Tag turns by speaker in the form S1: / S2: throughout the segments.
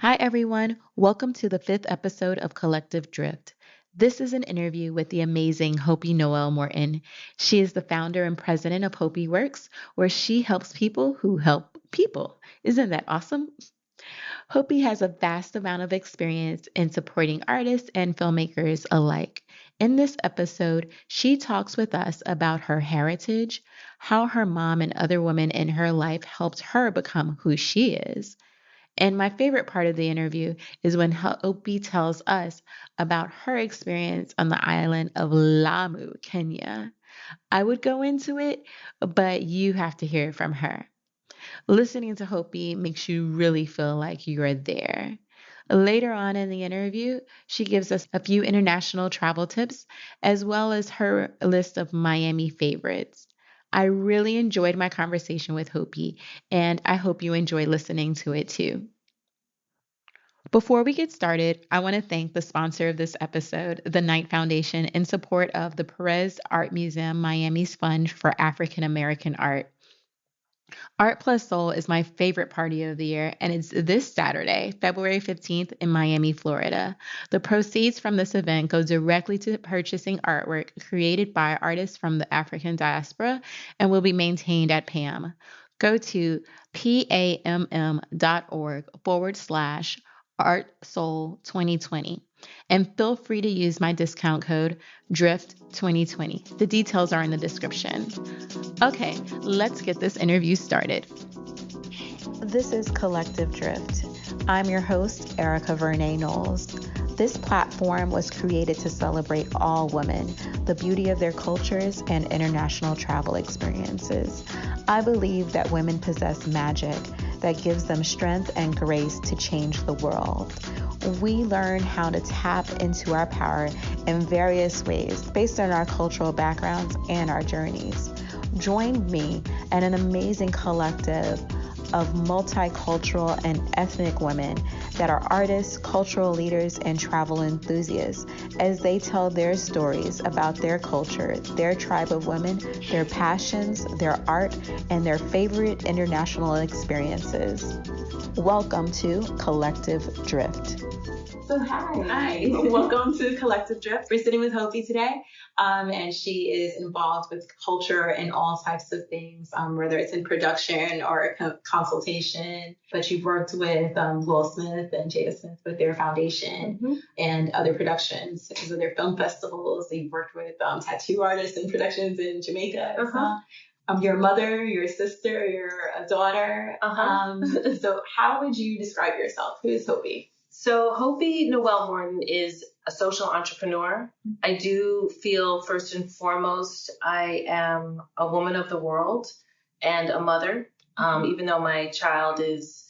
S1: Hi, everyone. Welcome to the fifth episode of Collective Drift. This is an interview with the amazing Hopi Noel Morton. She is the founder and president of Hopi Works, where she helps people who help people. Isn't that awesome? Hopi has a vast amount of experience in supporting artists and filmmakers alike. In this episode, she talks with us about her heritage, how her mom and other women in her life helped her become who she is. And my favorite part of the interview is when Hopi tells us about her experience on the island of Lamu, Kenya. I would go into it, but you have to hear it from her. Listening to Hopi makes you really feel like you are there. Later on in the interview, she gives us a few international travel tips as well as her list of Miami favorites. I really enjoyed my conversation with Hopi, and I hope you enjoy listening to it too. Before we get started, I want to thank the sponsor of this episode, the Knight Foundation, in support of the Perez Art Museum Miami's Fund for African American Art. Art Plus Soul is my favorite party of the year, and it's this Saturday, February 15th, in Miami, Florida. The proceeds from this event go directly to purchasing artwork created by artists from the African diaspora and will be maintained at PAM. Go to pamm.org/Art Soul 2020 and feel free to use my discount code DRIFT2020. The details are in the description. Okay, let's get this interview started. This is Collective Drift. I'm your host, Erica Vernay Knowles. This platform was created to celebrate all women, the beauty of their cultures, and international travel experiences. I believe that women possess magic that gives them strength and grace to change the world. We learn how to tap into our power in various ways based on our cultural backgrounds and our journeys. Join me and an amazing collective of multicultural and ethnic women that are artists, cultural leaders, and travel enthusiasts as they tell their stories about their culture, their tribe of women, their passions, their art, and their favorite international experiences. Welcome to Collective Drift. So hi. Welcome to Collective Drift. We're sitting with Hopi today, and she is involved with culture and all types of things, whether it's in production or consultation. But you've worked with Will Smith and Jada Smith with their foundation and other productions, such as their film festivals. You've worked with tattoo artists and productions in Jamaica. Your mother, your sister, your daughter. So how would you describe yourself? Who is Hopi?
S2: So Hopi Noel Morton is a social entrepreneur. I do feel first and foremost, I am a woman of the world and a mother. Even though my child is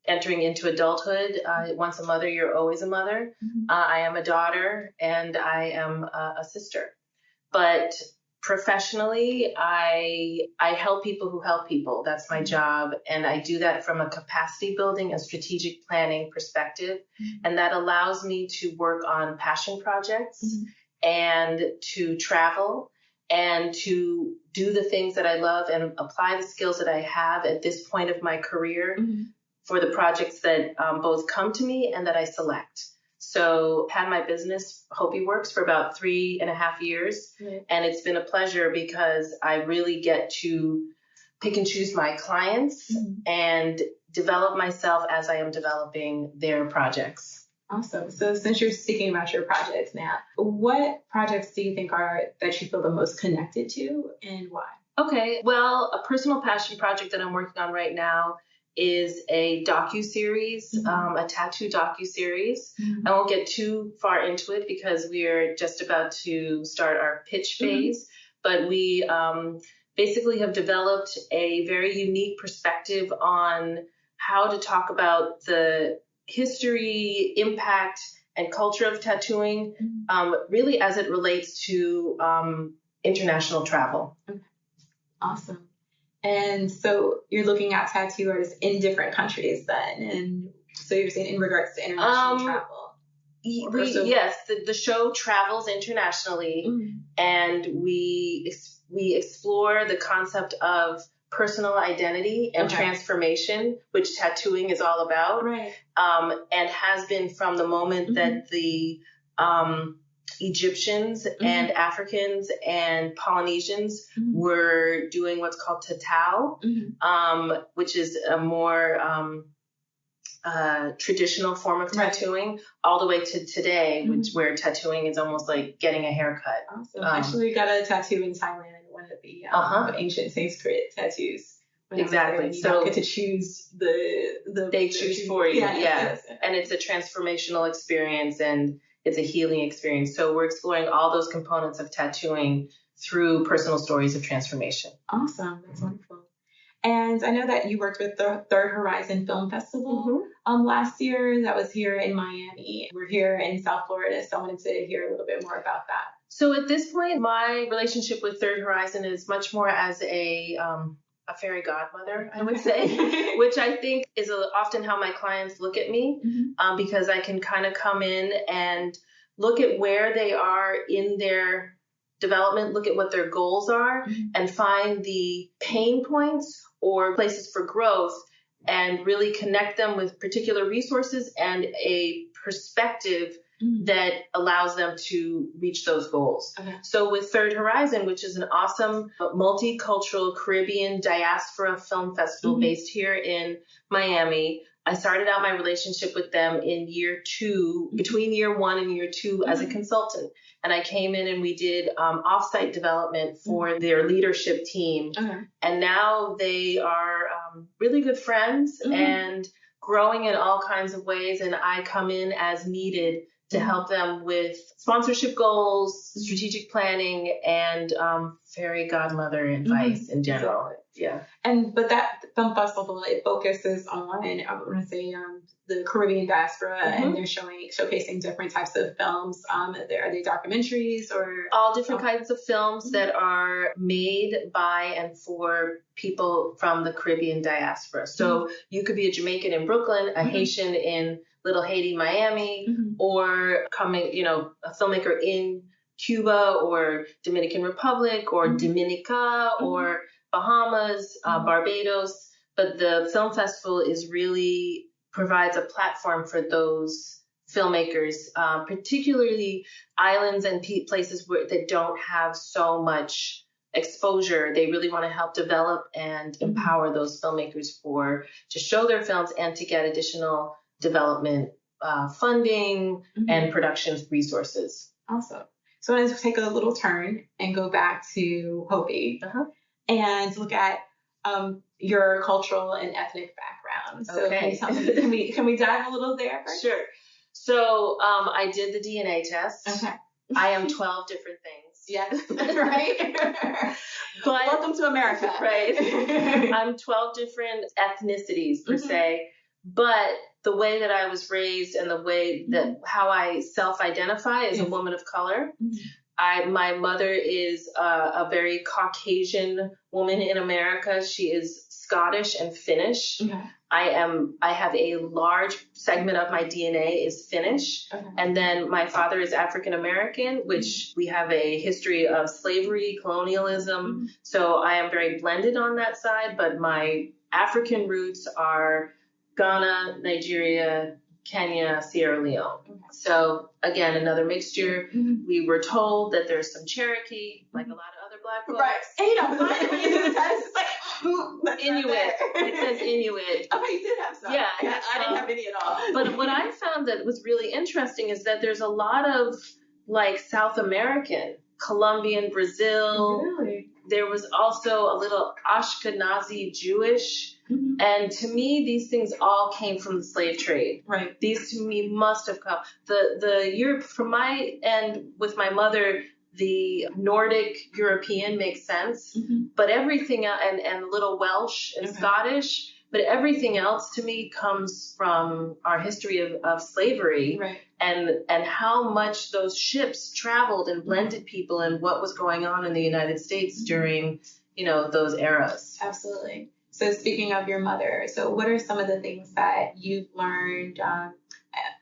S2: entering into adulthood, once a mother, you're always a mother. I am a daughter and I am a sister. But professionally, I help people who help people. That's my job. And I do that from a capacity building and strategic planning perspective. And that allows me to work on passion projects and to travel and to do the things that I love and apply the skills that I have at this point of my career for the projects that both come to me and that I select. So had my business, Hopi Works, for about 3.5 years. And it's been a pleasure because I really get to pick and choose my clients and develop myself as I am developing their projects.
S1: Awesome. So since you're speaking about your projects now, what projects do you think are that you feel the most connected to and why?
S2: Okay. Well, a personal passion project that I'm working on right now is a docuseries, a tattoo docuseries. I won't get too far into it because we are just about to start our pitch phase, but we basically have developed a very unique perspective on how to talk about the history, impact, and culture of tattooing, really as it relates to international travel.
S1: Okay. Awesome. And so you're looking at tattoo artists in different countries then. And so you're saying in regards to international travel?
S2: Yes, the show travels internationally and we explore the concept of personal identity and transformation, which tattooing is all about,
S1: Right.
S2: And has been from the moment that the Egyptians and Africans and Polynesians were doing what's called tatau, which is a more traditional form of tattooing, all the way to today, which where tattooing is almost like getting a haircut.
S3: Awesome. I actually got a tattoo in Thailand, one of the ancient Sanskrit tattoos.
S2: Exactly.
S3: So you get to choose the
S2: they choose for you.
S3: Yes.
S2: And it's a transformational experience and it's a healing experience. So we're exploring all those components of tattooing through personal stories of transformation.
S3: Awesome. That's wonderful. And I know that you worked with the Third Horizon Film Festival last year. That was here in Miami. We're here in South Florida, so I wanted to hear a little bit more about that.
S2: So at this point, my relationship with Third Horizon is much more as a fairy godmother, I would say, which I think is often how my clients look at me, because I can kind of come in and look at where they are in their development, look at what their goals are, and find the pain points or places for growth and really connect them with particular resources and a perspective that allows them to reach those goals. So with Third Horizon, which is an awesome multicultural Caribbean diaspora film festival based here in Miami, I started out my relationship with them in year 2, between year 1 and year 2 as a consultant. And I came in and we did offsite development for their leadership team. And now they are really good friends and growing in all kinds of ways. And I come in as needed to help them with sponsorship goals, strategic planning, and fairy godmother advice in general. Yeah.
S3: But that film festival, it focuses on, I want to say, the Caribbean diaspora, and they're showcasing different types of films. Are they documentaries or?
S2: All different kinds of films that are made by and for people from the Caribbean diaspora. So you could be a Jamaican in Brooklyn, a Haitian in Little Haiti, Miami, or coming, a filmmaker in Cuba or Dominican Republic or Dominica or Bahamas, Barbados. But the film festival provides a platform for those filmmakers, particularly islands and places that don't have so much exposure. They really want to help develop and empower those filmmakers to show their films and to get additional development funding and production resources.
S3: Awesome. So I want to take a little turn and go back to Hopi and look at your cultural and ethnic background. So can we dive a little there first?
S2: Sure. So I did the DNA test.
S3: Okay.
S2: I am 12 different things.
S3: Yes, right.
S2: But
S3: welcome to America.
S2: Right. I'm 12 different ethnicities per se. But the way that I was raised and the way that how I self-identify as a woman of color, my mother is a very Caucasian woman in America. She is Scottish and Finnish. I have a large segment of my DNA is Finnish. And then my father is African American, which we have a history of slavery, colonialism. So I am very blended on that side, but my African roots are Ghana, Nigeria, Kenya, Sierra Leone. So again, another mixture. We were told that there's some Cherokee, like a lot of other Black folks.
S3: Right. And you don't mind when you do the test. It's like,
S2: Inuit. It says Inuit.
S3: Okay, you did have some.
S2: Yeah.
S3: I didn't have any at all.
S2: But what I found that was really interesting is that there's a lot of like South American, Colombian, Brazil.
S3: Really?
S2: There was also a little Ashkenazi Jewish. And to me, these things all came from the slave trade.
S3: Right.
S2: These to me must have come. The Europe, from my end with my mother, the Nordic European makes sense. But everything else, and a little Welsh and Scottish, but everything else to me comes from our history of slavery.
S3: Right.
S2: And how much those ships traveled and blended people and what was going on in the United States during, those eras.
S3: Absolutely. So speaking of your mother, so what are some of the things that you've learned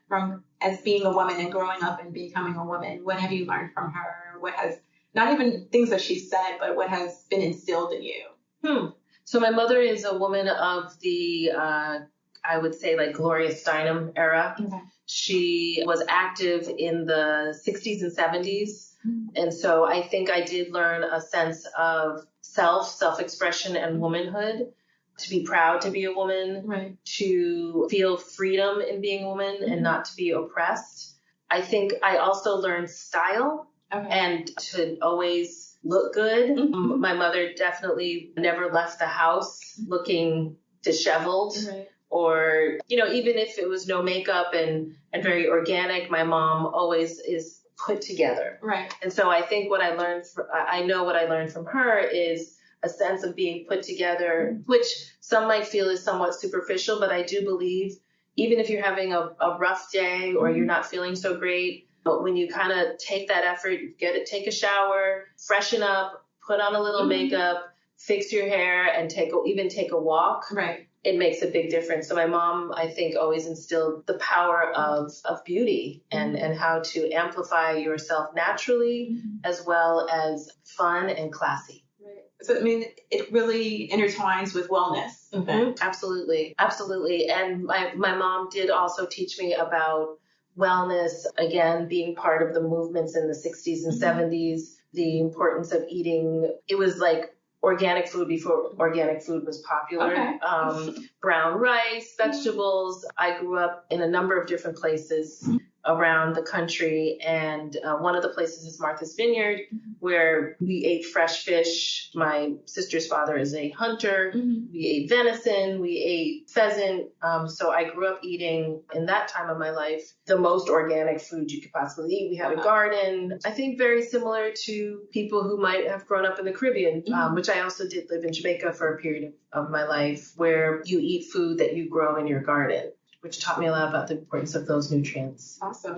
S3: from as being a woman and growing up and becoming a woman? What have you learned from her? What has, not even things that she said, but what has been instilled in you?
S2: So my mother is a woman of the, I would say, like Gloria Steinem era.
S3: Okay.
S2: She was active in the 60s and 70s. And so I think I did learn a sense of self-expression and womanhood, to be proud to be a woman,
S3: Right.
S2: to feel freedom in being a woman and not to be oppressed. I think I also learned style and to always look good. My mother definitely never left the house looking disheveled.
S3: Right.
S2: Or, even if it was no makeup and very organic, my mom always is put together.
S3: Right.
S2: And so I think I know what I learned from her is a sense of being put together, which some might feel is somewhat superficial, but I do believe even if you're having a rough day or you're not feeling so great, but when you kind of take that effort, take a shower, freshen up, put on a little makeup, fix your hair, and even take a walk.
S3: Right.
S2: It makes a big difference. So my mom, I think, always instilled the power of beauty and how to amplify yourself naturally as well as fun and classy.
S3: Right. So, it really intertwines with wellness.
S2: Absolutely. Absolutely. And my mom did also teach me about wellness, again, being part of the movements in the 60s and 70s, the importance of eating. It was like organic food before organic food was popular.
S3: Okay.
S2: Brown rice, vegetables. I grew up in a number of different places around the country, and one of the places is Martha's Vineyard, where we ate fresh fish. My sister's father is a hunter. We ate venison, we ate pheasant. So I grew up eating, in that time of my life, the most organic food you could possibly eat. We had a garden, I think very similar to people who might have grown up in the Caribbean, which I also did live in Jamaica for a period of my life, where you eat food that you grow in your garden, which taught me a lot about the importance of those nutrients.
S3: Awesome.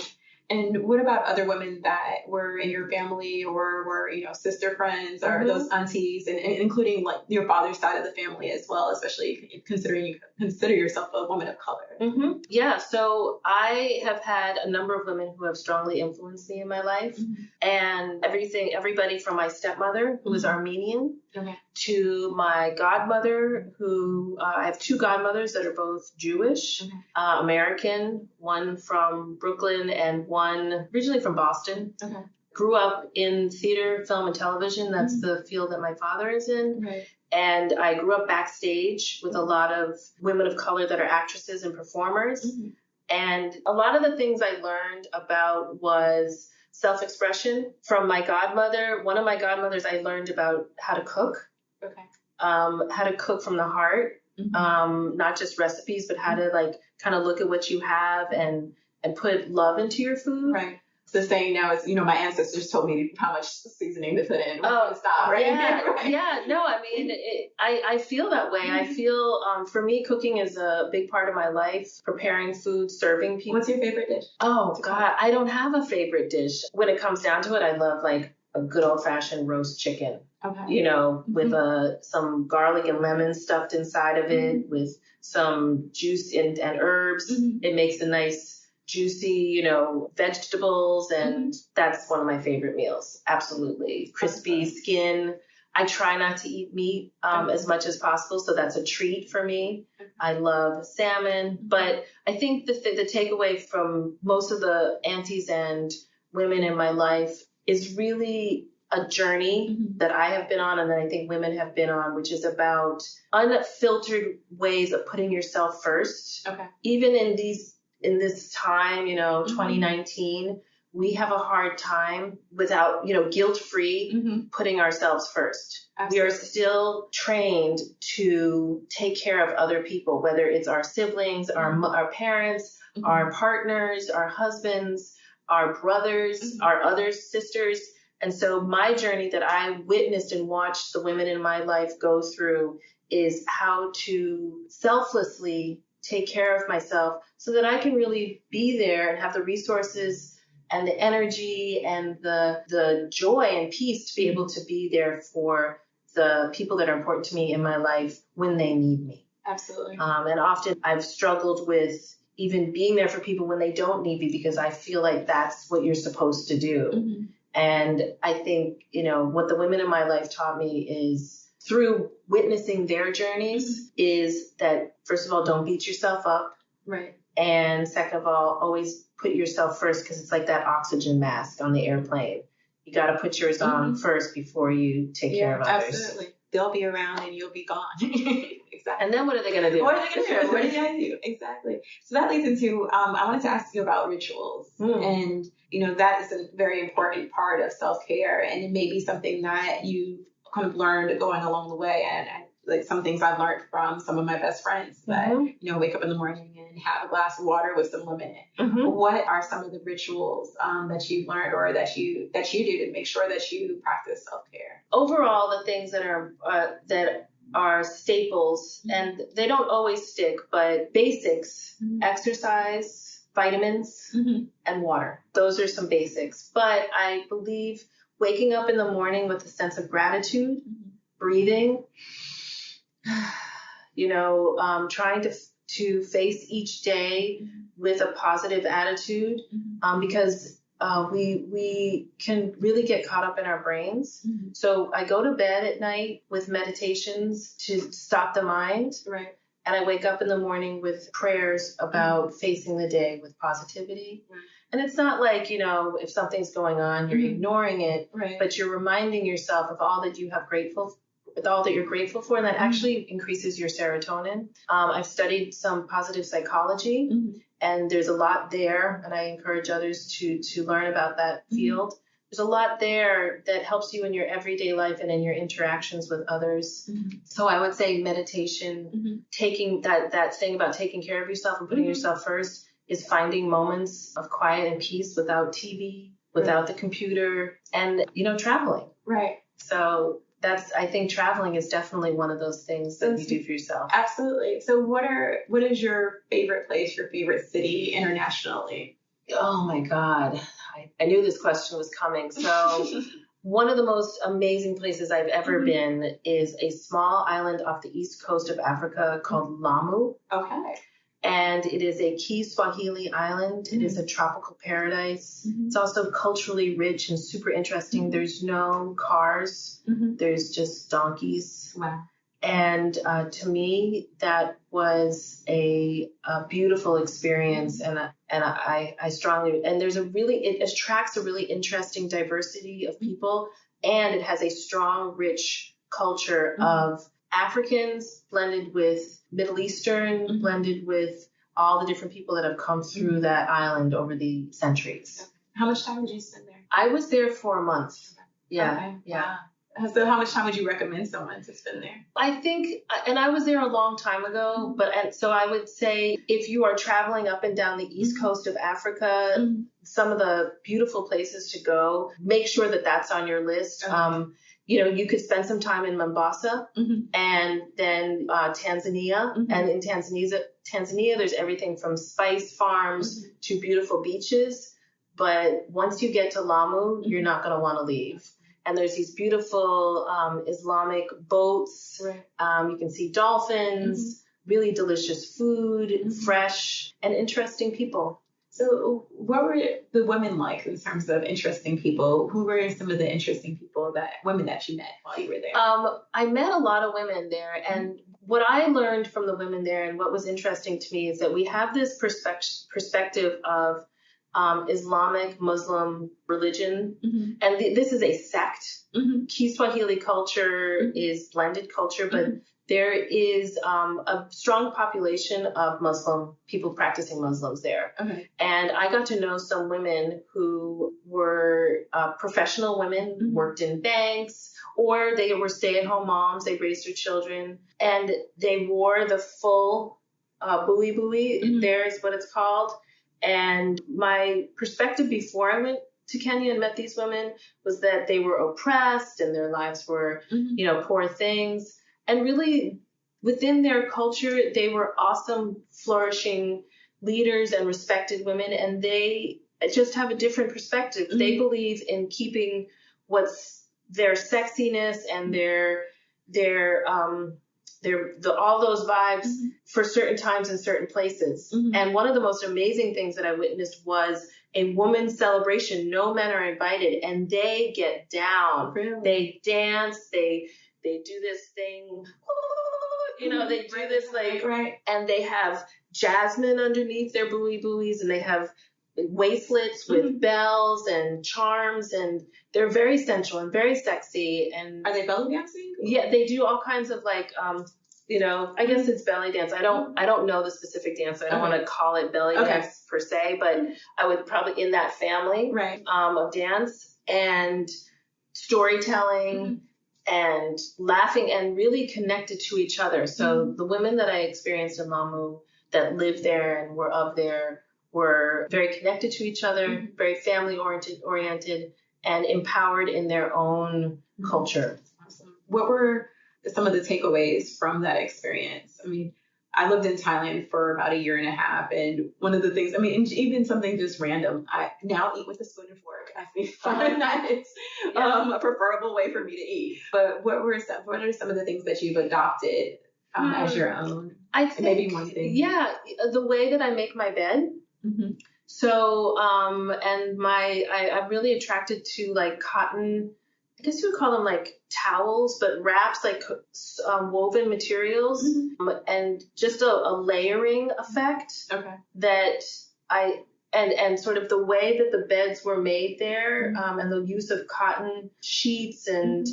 S3: And what about other women that were in your family or were, sister friends or those aunties, and including like your father's side of the family as well, especially considering you consider yourself a woman of color?
S2: Yeah. So I have had a number of women who have strongly influenced me in my life, and everybody from my stepmother, who is Armenian, to my godmother, who I have two godmothers that are both Jewish, American, one from Brooklyn and one originally from Boston. Grew up in theater, film, and television. That's the field that my father is in.
S3: Right.
S2: And I grew up backstage with a lot of women of color that are actresses and performers. And a lot of the things I learned about was self-expression from my godmother. One of my godmothers, I learned about how to cook. How to cook from the heart, not just recipes, but how to kind of look at what you have and put love into your food.
S3: Right. The saying now is, my ancestors told me how much seasoning to put in.
S2: Stop,
S3: right?
S2: Yeah,
S3: right.
S2: Yeah. No, I feel that way. I feel, for me, cooking is a big part of my life. Preparing food, serving people.
S3: What's your favorite dish?
S2: Oh God, I don't have a favorite dish. When it comes down to it, I love a good old fashioned roast chicken. With some garlic and lemon stuffed inside of it, with some juice and herbs. It makes a nice juicy, vegetables, and that's one of my favorite meals. Absolutely. Crispy skin. I try not to eat meat as much as possible, so that's a treat for me. I love salmon, but I think the takeaway from most of the aunties and women in my life is really a journey that I have been on, and that I think women have been on, which is about unfiltered ways of putting yourself first. Even in this time, 2019, we have a hard time without, guilt-free putting ourselves first.
S3: Absolutely.
S2: We are still trained to take care of other people, whether it's our siblings, our parents, our partners, our husbands, our brothers, our other sisters. And so my journey that I witnessed and watched the women in my life go through is how to selflessly take care of myself so that I can really be there and have the resources and the energy and the joy and peace to be able to be there for the people that are important to me in my life when they need me.
S3: Absolutely.
S2: And often I've struggled with even being there for people when they don't need me, because I feel like that's what you're supposed to do. And I think, what the women in my life taught me is through witnessing their journeys is that, first of all, don't beat yourself up.
S3: Right.
S2: And second of all, always put yourself first, because it's like that oxygen mask on the airplane. You got to put yours on first before you take care of others.
S3: Absolutely. They'll be around and you'll be gone. Exactly.
S2: And then what are they going to do?
S3: What are they going to do? What are they going to do? Exactly. So that leads into, I wanted to ask you about rituals. And, that is a very important part of self-care. And it may be something that you kind of learned going along the way. And like some things I've learned from some of my best friends that, wake up in the morning and have a glass of water with some lemon in it. What are some of the rituals that you've learned or that you do to make sure that you practice self-care?
S2: Overall, the things that are staples, and they don't always stick, but basics, exercise, vitamins, and water. Those are some basics. But I believe waking up in the morning with a sense of gratitude, breathing, trying to face each day with a positive attitude, because we can really get caught up in our brains. So I go to bed at night with meditations to stop the mind.
S3: Right.
S2: And I wake up in the morning with prayers about facing the day with positivity. And it's not like, if something's going on, you're ignoring it, but you're reminding yourself of all that you're grateful for, and that actually increases your serotonin. I've studied some positive psychology, and there's a lot there, and I encourage others to learn about that field. There's a lot there that helps you in your everyday life and in your interactions with others. So I would say meditation, taking that thing about taking care of yourself and putting yourself first, is finding moments of quiet and peace without TV, without the computer, and, traveling.
S3: Right.
S2: So I think traveling is definitely one of those things that you do for yourself.
S3: Absolutely. So what is your favorite place, your favorite city internationally?
S2: Oh my God. I knew this question was coming. So one of the most amazing places I've ever been is a small island off the east coast of Africa called Lamu.
S3: Okay.
S2: And it is a Kiswahili island. It is a tropical paradise. It's also culturally rich and super interesting. There's no cars. There's just donkeys.
S3: Wow.
S2: And to me, that was a beautiful experience. And I strongly, and it attracts a really interesting diversity of people. And it has a strong, rich culture of Africans blended with Middle Eastern, blended with all the different people that have come through that island over the centuries.
S3: How much time did you spend there?
S2: I was there for a month. Yeah.
S3: Okay.
S2: Yeah.
S3: Wow. So how much time would you recommend someone to spend there?
S2: I think, and I was there a long time ago, so I would say if you are traveling up and down the east coast of Africa, some of the beautiful places to go, make sure that that's on your list. You could spend some time in Mombasa and then Tanzania. And in Tanzania, there's everything from spice farms to beautiful beaches. But once you get to Lamu, you're not going to want to leave. And there's these beautiful Islamic boats. You can see dolphins, really delicious food, fresh, and interesting people.
S3: So what were the women like in terms of interesting people? Who were some of the interesting women that you met while you were there?
S2: I met a lot of women there. And what I learned from the women there and what was interesting to me is that we have this perspective of Islamic Muslim religion. And this is a sect. Kiswahili culture is blended culture, but there is a strong population of Muslim people practicing Muslims there. And I got to know some women who were professional women, worked in banks, or they were stay-at-home moms. They raised their children, and they wore the full buoy buoy. There is what it's called. And my perspective before I went to Kenya and met these women was that they were oppressed and their lives were, poor things. And really, within their culture, they were awesome, flourishing leaders and respected women. And they just have a different perspective. They believe in keeping what's their sexiness and all those vibes for certain times and certain places. And one of the most amazing things that I witnessed was a woman's celebration. No men are invited, and they get down. Really? They dance. They they do this thing, they do this
S3: right.
S2: and they have jasmine underneath their buoys, and they have waistlets with bells and charms, and they're very sensual and very sexy. And
S3: are they belly dancing?
S2: Yeah, they do all kinds of I guess it's belly dance. I don't know the specific dance. I don't want to call it belly dance per se, but I would probably in that family of dance and storytelling and laughing and really connected to each other. So the women that I experienced in Lamu that lived there and were of there were very connected to each other, very family oriented and empowered in their own culture.
S3: Awesome. What were some of the takeaways from that experience? I mean, I lived in Thailand for about 1.5 years, and one of the things, even something just random, I now eat with a spoon and fork. I find that it's a preferable way for me to eat. But what are some of the things that you've adopted as your own?
S2: I think
S3: maybe one thing.
S2: Yeah, the way that I make my bed. So, and I'm really attracted to like cotton. I guess you would call them like towels, but wraps, like woven materials, and just a layering effect.
S3: Okay.
S2: That and sort of the way that the beds were made there, and the use of cotton sheets, and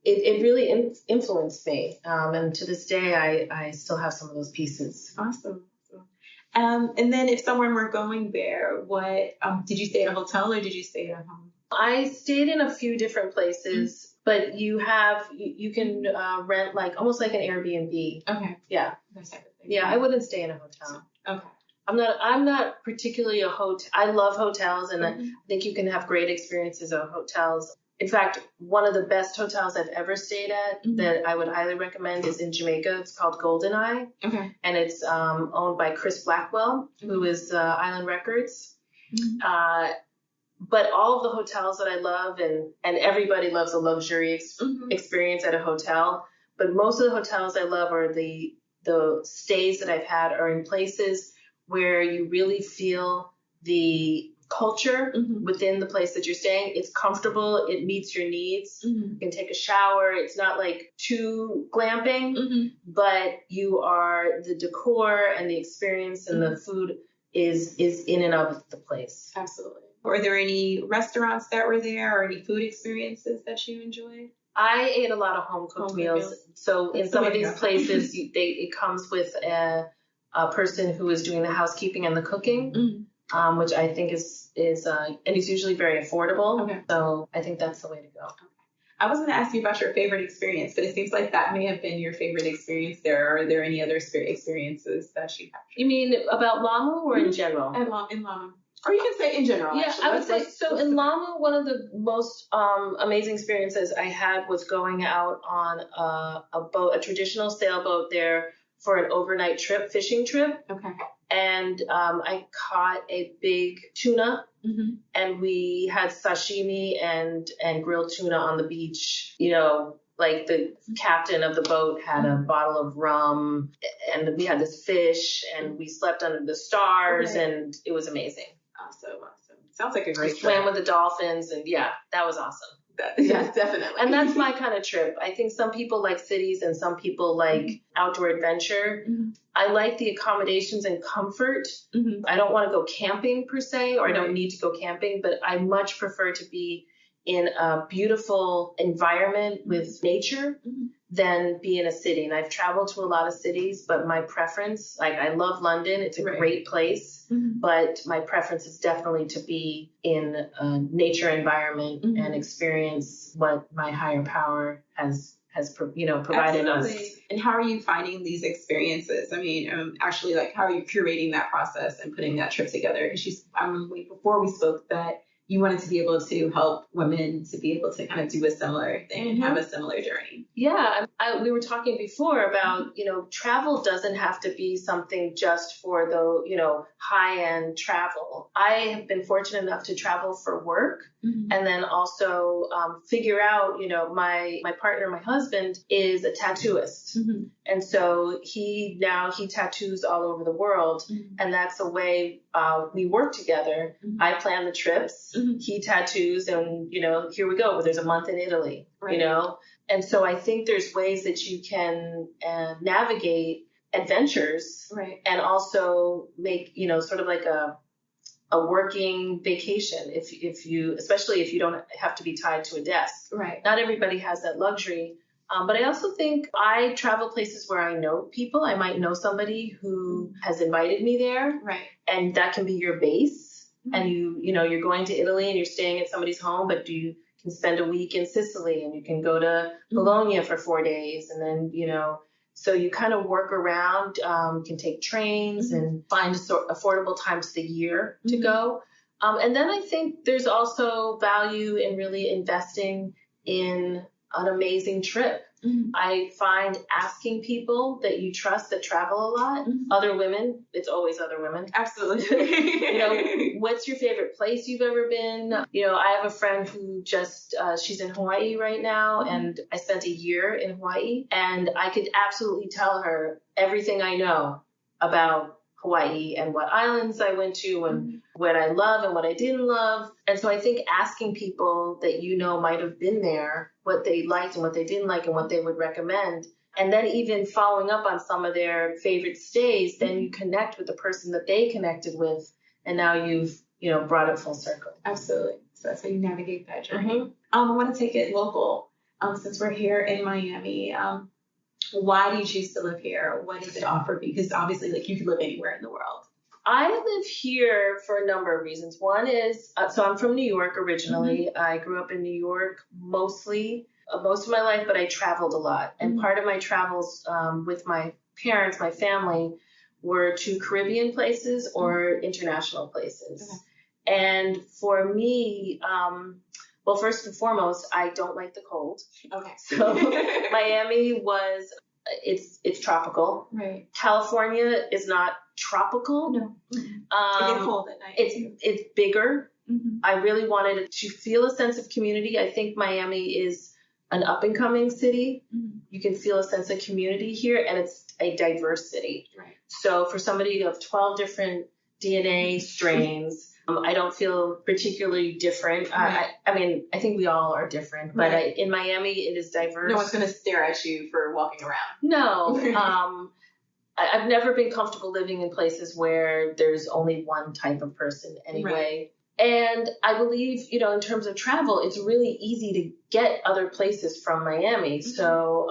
S2: it really influenced me. And to this day, I still have some of those pieces.
S3: Awesome. And then if someone were going there, what did you stay at a hotel or did you stay at home?
S2: I stayed in a few different places, but you can rent almost like an Airbnb.
S3: Okay.
S2: Yeah.
S3: That type of thing.
S2: Yeah, I wouldn't stay in a hotel.
S3: Okay.
S2: I'm not particularly a hotel. I love hotels, and I think you can have great experiences at hotels. In fact, one of the best hotels I've ever stayed at that I would highly recommend is in Jamaica. It's called Golden Eye.
S3: Okay.
S2: And it's owned by Chris Blackwell, who is Island Records. But all of the hotels that I love, and everybody loves a luxury experience at a hotel, but most of the hotels I love are the stays that I've had are in places where you really feel the culture within the place that you're staying. It's comfortable. It meets your needs. You can take a shower. It's not like too glamping, but the decor and the experience and the food is in and of the place.
S3: Absolutely. Were there any restaurants that were there or any food experiences that you enjoyed?
S2: I ate a lot of home-cooked meals. So in some of these places, it comes with a person who is doing the housekeeping and the cooking, which I think is and it's usually very affordable. Okay. So I think that's the way to go. Okay.
S3: I was going to ask you about your favorite experience, but it seems like that may have been your favorite experience there. Are there any other experiences that you have?
S2: You mean about Lamu or in general?
S3: In Lamu. Or you can say in general.
S2: Yeah,
S3: actually.
S2: I would say so. In Lamu, one of the most amazing experiences I had was going out on a traditional sailboat there for an overnight fishing trip. Okay. And I caught a big tuna, and we had sashimi and grilled tuna on the beach. Like the captain of the boat had a bottle of rum, and we had this fish, and we slept under the stars, and it was amazing.
S3: Awesome. Sounds like a great trip.
S2: Swam with the dolphins, and yeah, that was awesome.
S3: Yes, definitely.
S2: And that's my kind of trip. I think some people like cities and some people like outdoor adventure. I like the accommodations and comfort. I don't want to go camping per se, or I don't need to go camping, but I much prefer to be in a beautiful environment with nature than be in a city. And I've traveled to a lot of cities, but my preference, I love London. It's a great place, but my preference is definitely to be in a nature environment and experience what my higher power has provided us.
S3: And how are you finding these experiences? I mean, actually, how are you curating that process and putting that trip together? Because before we spoke that you wanted to be able to help women to be able to kind of do a similar thing and have a similar journey.
S2: Yeah, we were talking before about, travel doesn't have to be something just for the, high-end travel. I have been fortunate enough to travel for work and then also figure out, my partner, my husband, is a tattooist. And so he tattoos all over the world. And that's a way we work together.
S3: Mm-hmm.
S2: I plan the trips,
S3: Mm-hmm.
S2: he tattoos, and, here we go. There's a month in Italy,
S3: Right.
S2: And so I think there's ways that you can navigate adventures,
S3: right.
S2: and also make, sort of like a working vacation especially if you don't have to be tied to a desk.
S3: Right.
S2: Not everybody has that luxury. But I also think I travel places where I know people. I might know somebody who has invited me there.
S3: Right.
S2: And that can be your base.
S3: Mm-hmm.
S2: And you're going to Italy and you're staying at somebody's home, but you can spend a week in Sicily and you can go to Bologna for 4 days. And then, so you kind of work around, can take trains and find affordable times of the year to go. And then I think there's also value in really investing in an amazing trip. I find asking people that you trust that travel a lot, other women, it's always other women.
S3: Absolutely.
S2: What's your favorite place you've ever been? I have a friend who she's in Hawaii right now, and I spent a year in Hawaii, and I could absolutely tell her everything I know about Hawaii and what islands I went to and what I love and what I didn't love. And so I think asking people that might have been there, what they liked and what they didn't like and what they would recommend, and then even following up on some of their favorite stays, then you connect with the person that they connected with, and now you've brought it full circle.
S3: Absolutely. So that's how you navigate that journey. I want to take it local. Since we're here in Miami, why do you choose to live here? What does it offer? Because obviously, you could live anywhere in the world.
S2: I live here for a number of reasons. One is, so I'm from New York originally. I grew up in New York most of my life, but I traveled a lot. And part of my travels with my parents, my family, were to Caribbean places or international places. And for me, well, first and foremost, I don't like the cold.
S3: Okay.
S2: So Miami it's tropical.
S3: Right.
S2: California is not tropical.
S3: No. It gets cold at night.
S2: It's bigger. I really wanted to feel a sense of community. I think Miami is an up and coming city. You can feel a sense of community here, and it's a diverse city.
S3: Right.
S2: So for somebody of 12 different DNA strains, I don't feel particularly different.
S3: Right.
S2: I think we all are different, but in Miami, it is diverse.
S3: No one's going to stare at you for walking around.
S2: No. I've never been comfortable living in places where there's only one type of person anyway. Right. And I believe, in terms of travel, it's really easy to get other places from Miami. So,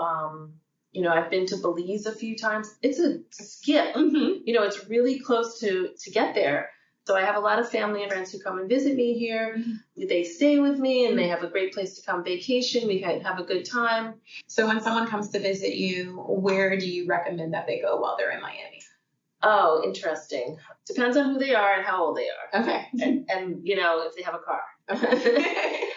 S2: I've been to Belize a few times. It's a skip. It's really close to get there. So I have a lot of family and friends who come and visit me here. They stay with me, and they have a great place to come vacation. We have a good time.
S3: So when someone comes to visit you, where do you recommend that they go while they're in Miami?
S2: Oh, interesting. Depends on who they are and how old they are.
S3: Okay.
S2: And if they have a car.
S3: Okay.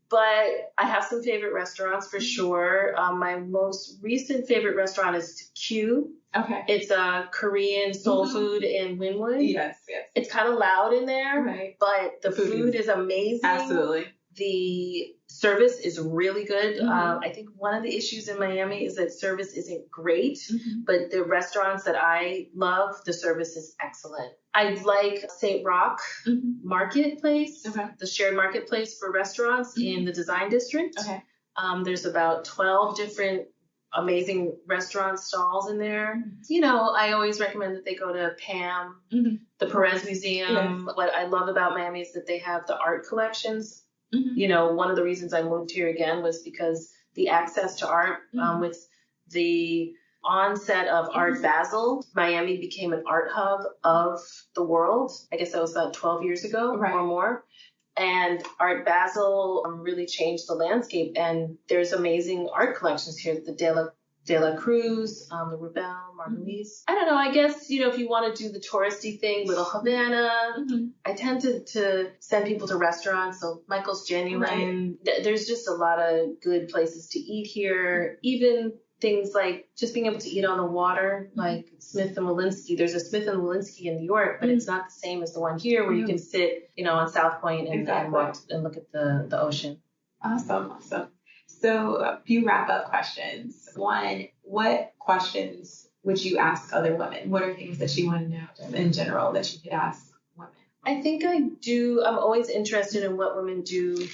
S2: But I have some favorite restaurants for sure. My most recent favorite restaurant is Q.
S3: Okay.
S2: It's a Korean soul food in Wynwood.
S3: Yes.
S2: It's kind of loud in there,
S3: right?
S2: But the food is amazing.
S3: Absolutely.
S2: The service is really good. I think one of the issues in Miami is that service isn't great, but the restaurants that I love, the service is excellent. I like St. Rock Marketplace, the shared marketplace for restaurants in the Design District.
S3: Okay.
S2: There's about 12 different amazing restaurant stalls in there. I always recommend that they go to PAM, the Perez Museum. Yes. What I love about Miami is that they have the art collections. One of the reasons I moved here again was because the access to art with the onset of Art Basel, Miami became an art hub of the world. I guess that was about 12 years ago or more. And Art Basel really changed the landscape. And there's amazing art collections here. The De La Cruz, the Rubel, Margulies. I don't know. I guess, if you want to do the touristy thing, Little Havana. I tend to send people to restaurants. So Michael's Genuine. Right. There's just a lot of good places to eat here. Even things like just being able to eat on the water, like Smith and Walensky. There's a Smith and Walensky in New York, but it's not the same as the one here where you can sit, on South Point and walk and look at the ocean.
S3: Awesome. So a few wrap-up questions. One, what questions would you ask other women? What are things that you want to know in general that you could ask women?
S2: I think I do. I'm always interested in what women do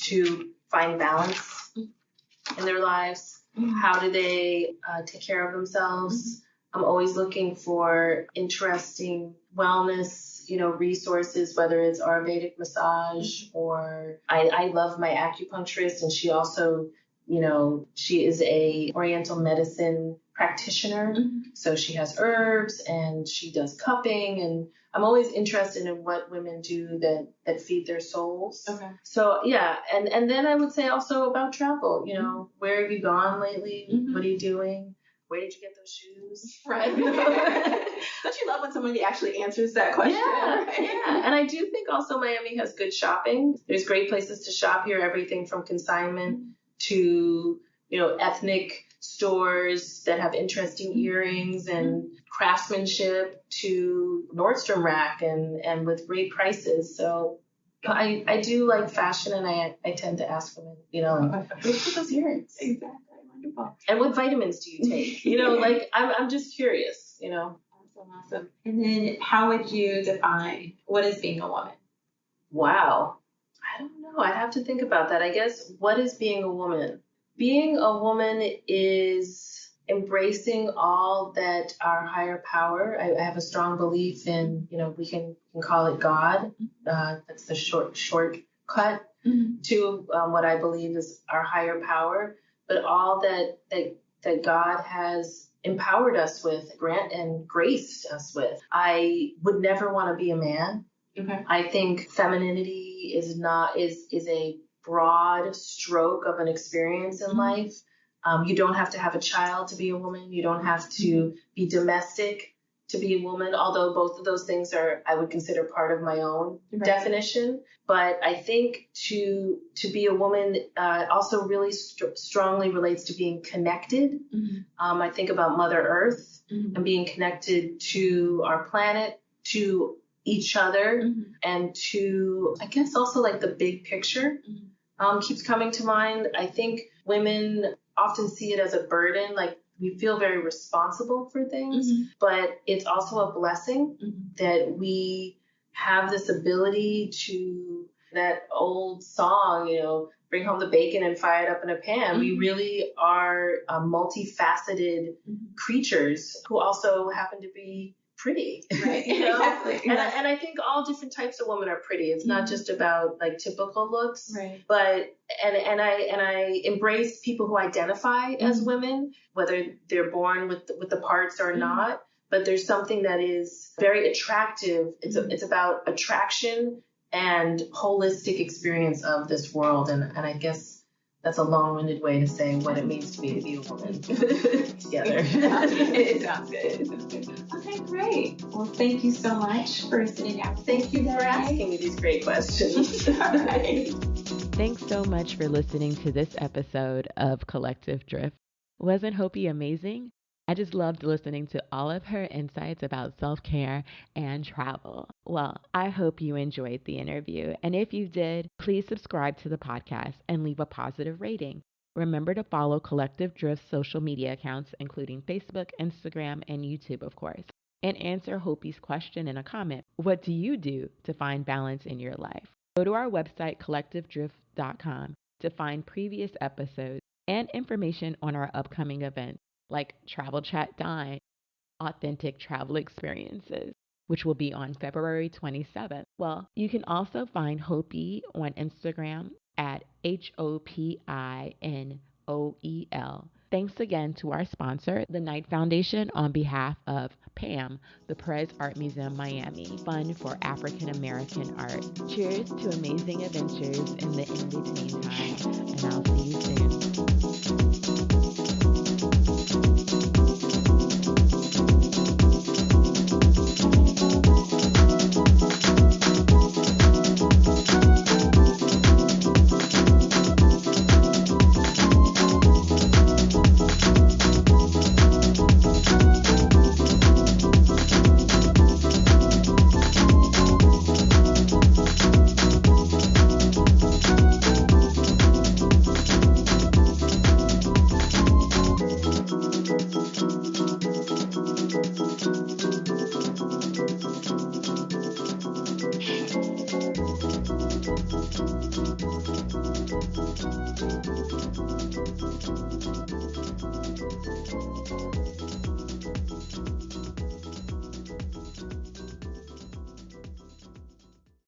S2: to find balance in their lives. How do they take care of themselves? I'm always looking for interesting wellness, resources, whether it's Ayurvedic massage or I love my acupuncturist, and she also, she is a Oriental medicine practitioner. So she has herbs and she does cupping, and I'm always interested in what women do that feed their souls.
S3: Okay.
S2: So yeah, and then I would say also about travel. Where have you gone lately? What are you doing? Where did you get those shoes?
S3: Right. Don't you love when somebody actually answers that question?
S2: Yeah. And I do think also Miami has good shopping. There's great places to shop here, everything from consignment to, ethnic stores that have interesting earrings and craftsmanship to Nordstrom Rack and with great prices. So I do like fashion, and I tend to ask women, where did you get those earrings?
S3: Exactly. Wonderful.
S2: And what vitamins do you take? I'm just curious,
S3: Awesome. And then how would you define what is being a woman?
S2: Wow. I don't know. I'd have to think about that. I guess, what is being a woman? Being a woman is embracing all that our higher power. I have a strong belief in, we can call it God. That's the shortcut to what I believe is our higher power. But all that God has empowered us with, and graced us with. I would never want to be a man.
S3: Okay.
S2: I think femininity is a broad stroke of an experience in life. You don't have to have a child to be a woman. You don't have to be domestic to be a woman, although both of those things I would consider part of my own definition. But I think to be a woman also really strongly relates to being connected. I think about Mother Earth and being connected to our planet, to each other, and to, I guess, also like the big picture keeps coming to mind. I think women often see it as a burden, like we feel very responsible for things, but it's also a blessing that we have this ability to, that old song, bring home the bacon and fry it up in a pan. We really are multifaceted creatures who also happen to be pretty.
S3: Right.
S2: Exactly. And I think all different types of women are pretty. It's not just about like typical looks, but and I embrace people who identify as women, whether they're born with the parts or not. But there's something that is very attractive. It's about attraction and holistic experience of this world, and I guess that's a long-winded way to say what it means to be a woman together.
S3: It sounds good. Okay, great. Well, thank you so much for sitting down.
S2: Thank you for asking me these great questions.
S3: All right.
S1: Thanks so much for listening to this episode of Collective Drift. Wasn't Hopi amazing? I just loved listening to all of her insights about self-care and travel. Well, I hope you enjoyed the interview. And if you did, please subscribe to the podcast and leave a positive rating. Remember to follow Collective Drift's social media accounts, including Facebook, Instagram, and YouTube, of course. And answer Hopi's question in a comment. What do you do to find balance in your life? Go to our website, collectivedrift.com, to find previous episodes and information on our upcoming events, like Travel Chat Dine, Authentic Travel Experiences, which will be on February 27th. Well, you can also find Hopi on Instagram at HOPINOEL. Thanks again to our sponsor, the Knight Foundation, on behalf of PAM, the Perez Art Museum Miami, Fund for African American Art. Cheers to amazing adventures in the in-between time, and I'll see you soon.